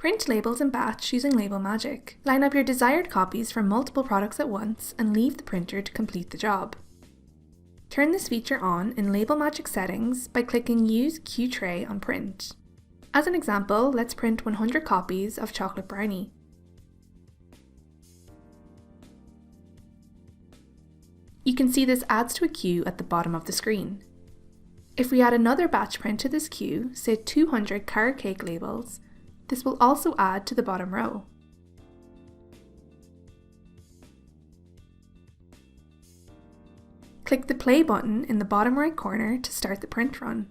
Print labels in batch using Label Magic. Line up your desired copies from multiple products at once and leave the printer to complete the job. Turn this feature on in Label Magic settings by clicking Use Queue Tray on Print. As an example, let's print 100 copies of chocolate brownie. You can see this adds to a queue at the bottom of the screen. If we add another batch print to this queue, say 200 carrot cake labels, this will also add to the bottom row. Click the play button in the bottom right corner to start the print run.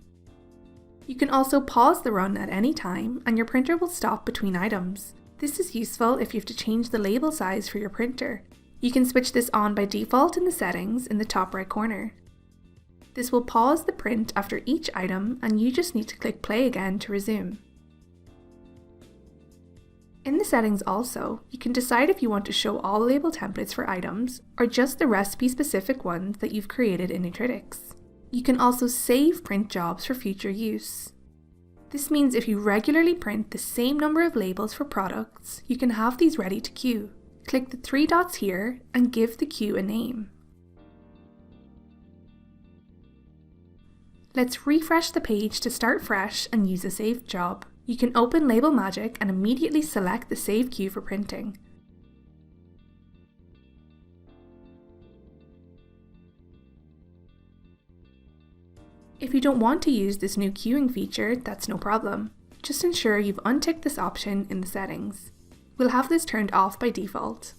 You can also pause the run at any time and your printer will stop between items. This is useful if you have to change the label size for your printer. You can switch this on by default in the settings in the top right corner. This will pause the print after each item and you just need to click play again to resume. In the settings also, you can decide if you want to show all label templates for items or just the recipe-specific ones that you've created in Nutritics. You can also save print jobs for future use. This means if you regularly print the same number of labels for products, you can have these ready to queue. Click the 3 dots here and give the queue a name. Let's refresh the page to start fresh and use a saved job. You can open Label Magic and immediately select the save queue for printing. If you don't want to use this new queuing feature, that's no problem. Just ensure you've unticked this option in the settings. We'll have this turned off by default.